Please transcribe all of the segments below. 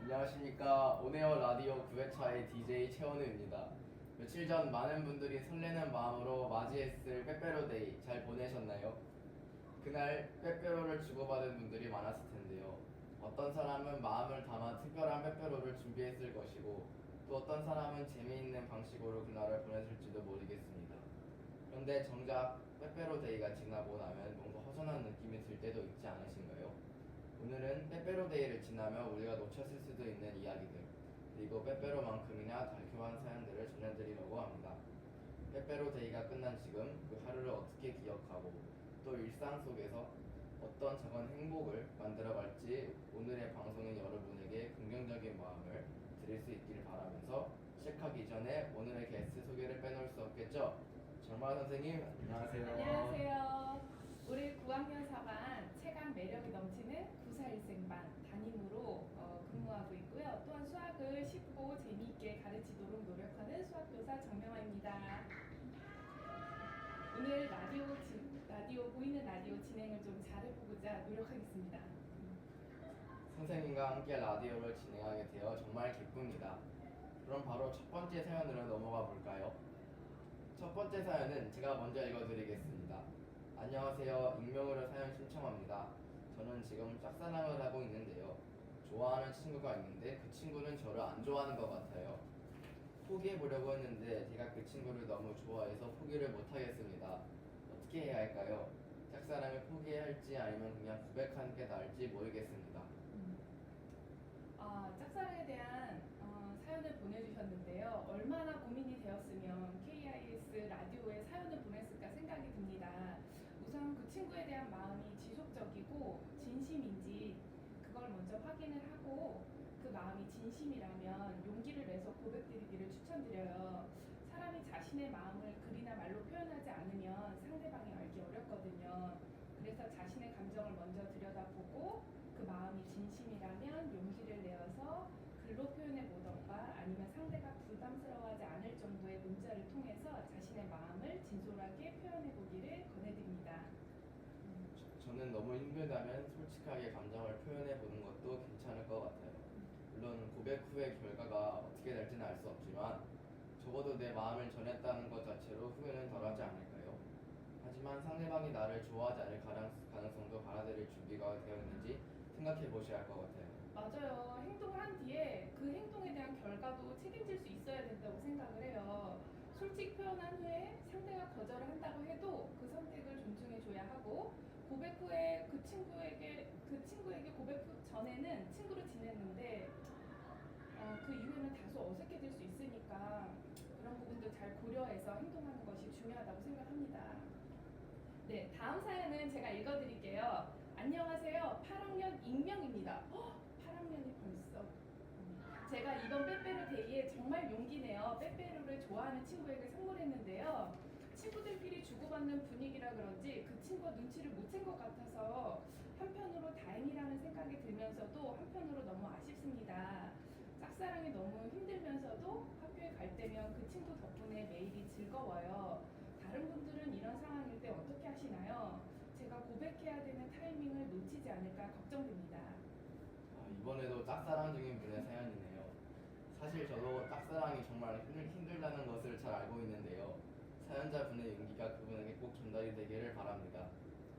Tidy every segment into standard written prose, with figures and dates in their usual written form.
안녕하십니까. 온에어 라디오 9회차의 DJ 최원우입니다. 며칠 전 많은 분들이 설레는 마음으로 맞이했을 빼빼로데이 잘 보내셨나요? 그날 빼빼로를 주고받은 분들이 많았을 텐데요. 어떤 사람은 마음을 담아 특별한 빼빼로를 준비했을 것이고 또 어떤 사람은 재미있는 방식으로 그날을 보냈을지도 모르겠습니다. 그런데 정작 빼빼로데이가 지나고 나면 뭔가 허전한 느낌이 들 때도 있지 않으신가요? 오늘은 빼빼로데이를 지나며 우리가 놓쳤을 수도 있는 이야기들 그리고 빼빼로만큼이나 달콤한 사연들을 전해드리려고 합니다. 빼빼로데이가 끝난 지금 그 하루를 어떻게 기억하고 또 일상 속에서 어떤 작은 행복을 만들어갈지 오늘의 방송인 여러분에게 긍정적인 마음을 드릴 수 있길 바라면서 시작하기 전에 오늘의 게스트 소개를 빼놓을 수 없겠죠? 정마 선생님 안녕하세요. 안녕하세요. 올해 9학년 4반 체감 매력이 넘치는 94일생반 담임으로 근무하고 있고요. 또한 수학을 쉽고 재미있게 가르치도록 노력하는 수학교사 정명화입니다. 오늘 보이는 라디오 진행을 좀 잘해보고자 노력하겠습니다. 선생님과 함께 라디오를 진행하게 되어 정말 기쁩니다. 그럼 바로 첫 번째 사연으로 넘어가 볼까요? 첫 번째 사연은 제가 먼저 읽어드리겠습니다. 안녕하세요. 익명으로 사연 신청합니다. 저는 지금 짝사랑을 하고 있는데요. 좋아하는 친구가 있는데 그 친구는 저를 안 좋아하는 것 같아요. 포기해보려고 했는데 제가 그 친구를 너무 좋아해서 포기를 못하겠습니다. 어떻게 해야 할까요? 짝사랑을 포기해야 할지 아니면 그냥 고백하는 게 나을지 모르겠습니다. 짝사랑에 대한 사연을 보내주셨는데요. 얼마나 고민이 되었으면 KIS 라디오에 사연을 보냈을까 생각이 듭니다. 우선 그 친구에 대한 마음이 지속적이고 진심인지 그걸 먼저 확인을 하고 그 마음이 진심이라면 용기를 내서 고백드리기를 추천드려요. 사람이 자신의 마음을 글이나 말로 표현하지 않으면 상대방이 알기 어렵거든요. 그래서 자신의 감정을 먼저 들여다보고 그 마음이 진심이라면 용기를 내어서 글로 표현해 보던가 아니면 상대가 부담스러워하지 않을 정도의 문자를 통해서 자신의 마음을 진솔하게 표현해 보기를 권해드립니다. 저는 너무 힘들다면 솔직하게 감정을 표현해 보는 것도 괜찮을 것 같아요. 물론 고백 후의 결과가 어떻게 될지는 알 수 없지만 적어도 내 마음을 전했다는 것 자체로 후회는 덜하지 않을까요? 하지만 상대방이 나를 좋아하지 않을 가능성도 받아들일 준비가 되어 있는지 생각해 보셔야 할 것 같아요. 맞아요. 행동을 한 뒤에 그 행동에 대한 결과도 책임질 수 있어야 된다고 생각을 해요. 솔직 표현한 후에 상대가 거절을 한다고 해도 그 선택을 존중해 줘야 하고 고백 후에 그 친구에게 고백 후 전에는 친구로 지냈는데 그 이후에는 다소 어색해질 수 있으니까 그런 부분도 잘 고려해서 행동하는 것이 중요하다고 생각합니다. 네, 다음 사연은 제가 읽어드릴게요. 안녕하세요. 8학년 익명입니다. 8학년이 벌써. 제가 이번 빼빼로 데이에 정말 용기 내어 빼빼로를 좋아하는 친구에게 선물했는데요. 친구들끼리 주고받는 분위기라 그런지 그 친구가 눈치를 못 챈 것 같아서 한편으로 다행이라는 생각이 들면서도 한편으로 너무 아쉽습니다. 짝사랑이 너무 힘들면서도 학교에 갈 때면 그 친구 덕분에 매일이 즐거워요. 다른 분들은 이런 상황일 때 어떻게 하시나요? 제가 고백해야 되는 타이밍을 놓치지 않을까 걱정됩니다. 이번에도 짝사랑 중인 분의 사연이네요. 사실 저도 짝사랑이 정말 힘들다는 것을 잘 알고 있는데요. 사연자분의 용기가 그분에게 꼭 전달이 되기를 바랍니다.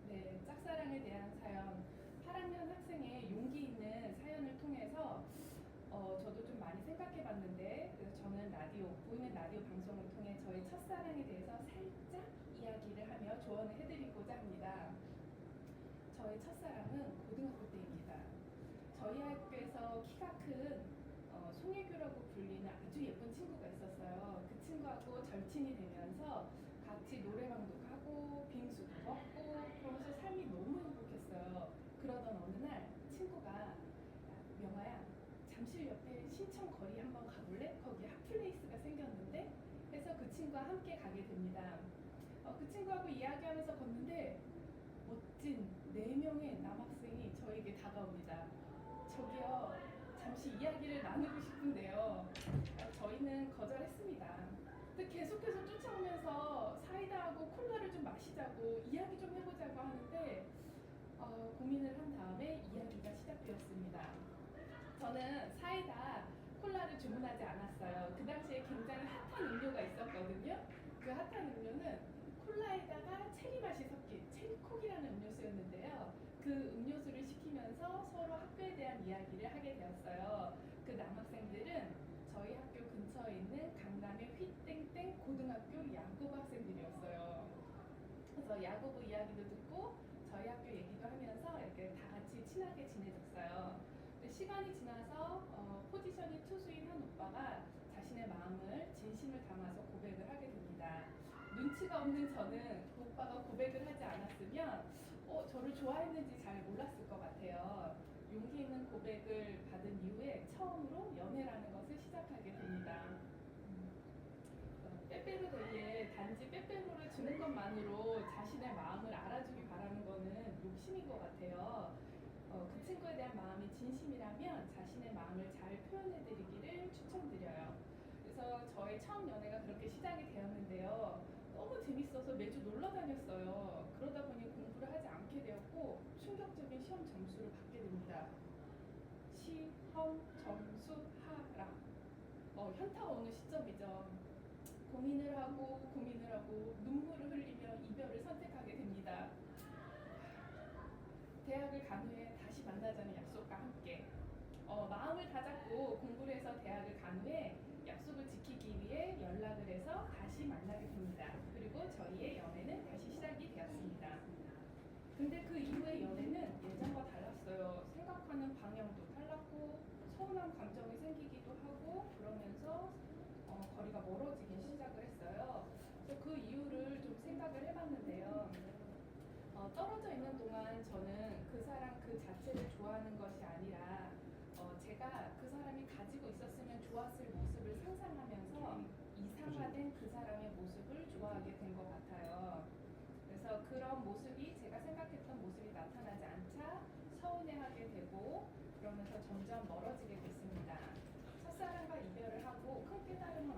네, 짝사랑에 대한 사연. 8학년 학생의 용기 있는 사연을 통해서 저도 좀 많이 생각해 봤는데, 그래서 저는 보이는 라디오 방송을 통해 저의 첫사랑에 대해서 살짝 이야기를 하며 조언을 해드리고자 합니다. 저의 첫사랑은 고등학교 때입니다. 저희 학교에서 키가 큰 송혜교라고 불리는 아주 예쁜 친구가 있었어요. 그 친구하고 절친이 되면서 같이 노래방도 가고 빙수도 먹고 그러면서 삶이 너무 행복했어요. 그러던 어느 날 친구가 명아야 잠실 옆에 신청거리 한번 가볼래? 거기 핫플레이스가 생겼는데 해서 그 친구와 함께 가게 됩니다. 그 친구하고 이야기하면서 걷는데 멋진 4명의 남학생이 저에게 다가옵니다. 저기요, 잠시 이야기를 나누고 싶은데요. 저희는 거절했습니다. 근데 계속해서 쫓아오면서 사이다하고 콜라를 좀 마시자고 이야기 좀 해보자고 하는데 고민을 한 다음에 이야기가 시작되었습니다. 저는 사이다 콜라를 주문하지 않았어요. 그 당시에 굉장히 핫한 음료가 있었거든요. 그 핫한 음료는 콜라에다가 체리 맛이 섞인 체리콕이라는 음료수였는데요. 그 음료수를 시키면서 서로 학교에 대한 이야기를 하게 되었어요. 그 남학생들은 저희 학교 근처에 있는 강남의 휘땡땡 고등학교 야구부 학생들이었어요. 그래서 야구부 이야기도 듣고 저희 학교 얘기도 하면서 이렇게 다 같이 친하게 지내졌어요. 근데 시간이 지나서 포지션이 투수인 한 오빠가 자신의 마음을 진심을 담아서 고백을 하게 됩니다. 눈치가 없는 저는 그 오빠가 고백을 하지 않았으면 저를 좋아했는지 잘 몰랐을 것 같아요. 용기 있는 고백을 받은 이후에 처음으로 연애라는 것을 시작하게 됩니다. 빼빼로데이에 단지 빼빼로를 주는 것만으로 자신의 마음을 알아주기 바라는 거는 욕심인 것 같아요. 그 친구에 대한 마음이 진심이라면 자신의 마음을 잘 표현해드리기를 추천드려요. 그래서 저의 처음 연애가 그렇게 시작이 되었는데요. 너무 재밌어서 매주 놀러 다녔어요. 그러다 보니 공부를 하지 않게 되었고 충격적인 시험 점수를 받게 됩니다. 시험 점수 하락. 현타가 오는 시점이죠. 고민을 하고 눈물을 흘리며 이별을 선택하게 됩니다. 대학을 간 후에 다시 만나자는 약속과 함께 마음을 다잡고 공부를 해서 대학을 간 후에 약속을 지키기 위해 연락을 해서 다시 만나게 됩니다. 그리고 저희의 연애는 다시 시작이 되었습니다. 근데 그 이후의 연애는 예전과 달랐어요. 생각하는 방향도 달랐고 서운한 감정이 생기기도 하고 그러면서 거리가 멀어지기 시작을 했어요. 그래서 그 이유를 좀 생각을 해봤는데요. 떨어져 있는 동안 저는 그 사람 그 자체를 좋아하는 것이 아니라 제가 그 사람이 가지고 있었으면 좋았을 모습을 상상하면서 이상화된 그 사람의 모습을 좋아하게 된 것 같아요. 그래서 그런 모습이 제가 생각했던 모습이 나타나지 않자 서운해하게 되고 그러면서 점점 멀어지게 됐습니다. 첫사랑과 이별을 하고 큰 깨달음을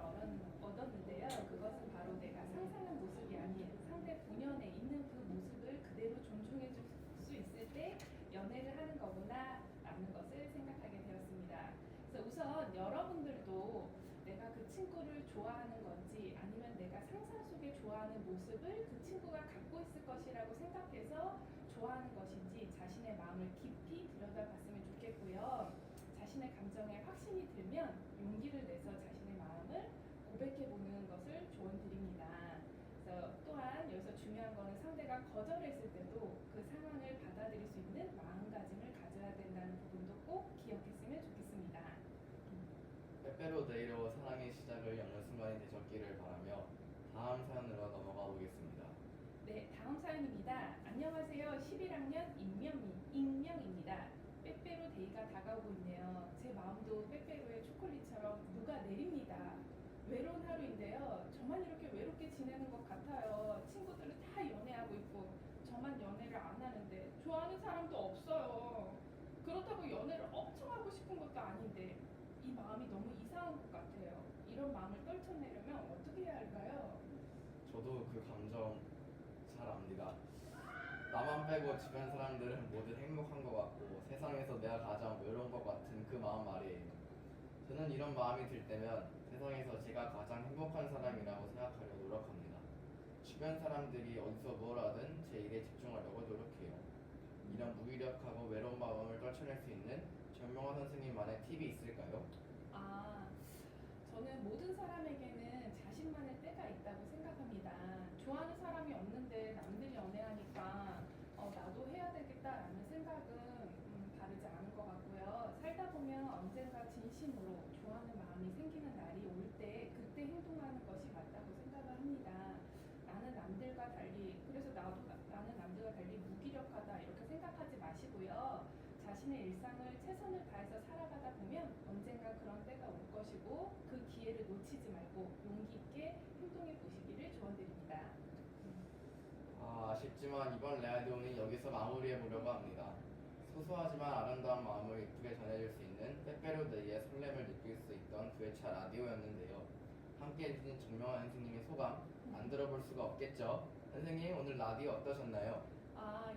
얻었는데요. 그것은 바로 내가 상상한 모습이 아닌 상대 본연에 있는 그 모습을 그대로 존중해 줄 수 있을 때 연애를 하는 거구나 라는 것을 생각하게 되었습니다. 그래서 우선 여러분들도 내가 그 친구를 좋아하는 건지 아니면 내가 상상 속에 좋아하는 모습을 그 친구가 갖고 있을 것이라고 생각해서 좋아하는 것인지 자신의 마음을 깊이 들여다봤으면 좋겠고요. 자신의 감정에 확신이 들면 용기를 내서 자신의 마음을 고백해보는 것을 조언드립니다. 그래서 또한 여기서 중요한 거는 상대가 거절했을 때도 그 상황을 받아들일 수 있는 마음가짐을 가져야 된다는 부분도 꼭 기억했으면 좋겠습니다. 빼빼로데이로 사랑의 시작을 여는 순간이 되셨기를 바라며 다음 사연으로 넘어가 보겠습니다. 네, 다음 사연입니다. 안녕하세요. 11학년 익명입니다. 빼빼로 데이가 다가오고 있네요. 제 마음도 빼빼로의 초콜릿처럼 누가 내립니다. 외로운 하루인데요. 저만 이렇게 외롭게 지내는 것 같아요. 친구들은 다 연애하고 있고 저만 연애를 안 하는데 좋아하는 사람도 없어요. 그렇다고 연애를 엄청 하고 싶은 것도 아닌데 이 마음이 너무 이상한 것 같아요. 이런 마음을 떨쳐내려면 어떻게 해야 할까요? 저도 그 감정 잘 압니다. 나만 빼고 주변 사람들은 모두 행복한 것 같고 세상에서 내가 가장 외로운 것 같은 그 마음 말이에요. 저는 이런 마음이 들 때면 세상에서 제가 가장 행복한 사람이라고 생각하려 노력합니다. 주변 사람들이 어디서 뭘 하든 제 일에 집중하려고 노력해요. 이런 무기력하고 외로운 마음을 떨쳐낼 수 있는 정명화 선생님만의 팁이 있을까요? 저는 모든 사람에게는 자신만의 때가 있다고 생각합니다. 좋아하는 사람이 없는데 남들이 연애하니까 나도 해야 되겠다라는 생각은 다르지 않은 것 같고요. 살다 보면 언젠가 진심으로 좋아하는 마음이 생기는 날이 올 때 그때 행동하는 것이 맞다고 생각을 합니다. 나는 남들과 달리 그래서 나는 남들과 달리 무기력하다 이렇게 생각하지 마시고요. 자신의 일상을 최선을 다해서 살아가다 보면 언젠가 그런 때가 올 것이고 그 기회를 놓치지 말고 용기 있게 행동해 보시기를 조언드립니다. 아쉽지만 이번 레아디오는 여기서 마무리해 보려고 합니다. 소소하지만 아름다운 마음을 이쁘게 전해줄 수 있는 빼빼로데이의 설렘을 느낄 수 있던 9회차 라디오였는데요. 함께 해주신 정명환 선생님의 소감 안 들어볼 수가 없겠죠? 선생님 오늘 라디오 어떠셨나요?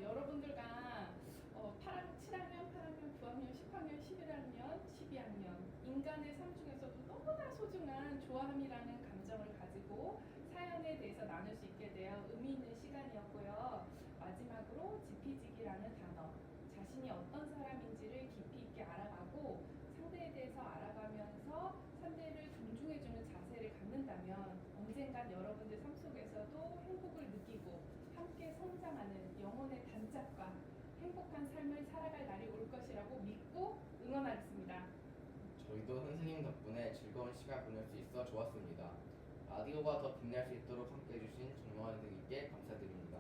여러분들과 7학년, 8학년 3학년, 9학년, 10학년, 11학년, 12학년 인간의 삶 중에서도 너무나 소중한 좋아함이라는 감정을 가지고 사연에 대해서 나눌 수 있게 되어 의미 있는 시간이었고요. 마지막으로 지피지기라는 단어, 자신이 어떤 사람인지를 깊이 있게 알아가고 상대에 대해서 알아가면서 상대를 존중해주는 자세를 갖는다면 언젠간 여러분들 삶 속에서도 행복을 느끼고 함께 성장하는 영혼의 단짝과 행복한 삶을 살아갈 날이 올 것이라고 믿고 응원하겠습니다. 저희도 선생님 덕분에 즐거운 시간 보낼 수 있어 좋았습니다. 라디오가 더 빛날 수 있도록 함께 해주신 정명환 선생님께 감사드립니다.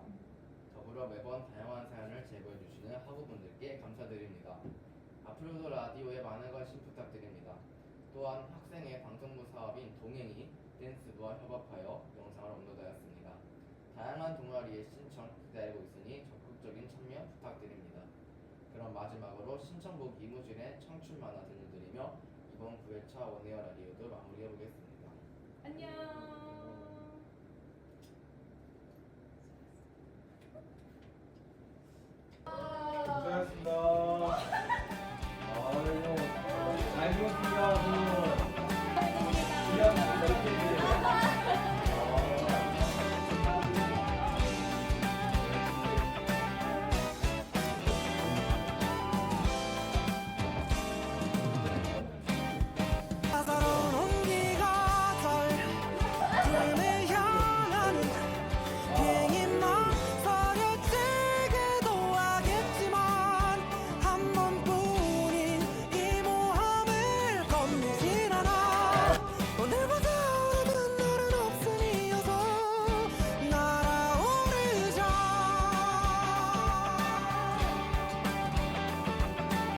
더불어 매번 다양한 사연을 제보해주시는 학우분들께 감사드립니다. 앞으로도 라디오에 많은 관심 부탁드립니다. 또한 학생의 방송부 사업인 동행이 댄스부와 협업하여 영상을 업로드하였습니다. 다양한 동아리의 신청 기다리고 있으니 적극적인 참여 부탁드립니다. 그럼 마지막으로 신청곡 이무진의 청춘 만화 들려드리며 이번 9회차 원에어 라디오도 마무리해보겠습니다. 안녕.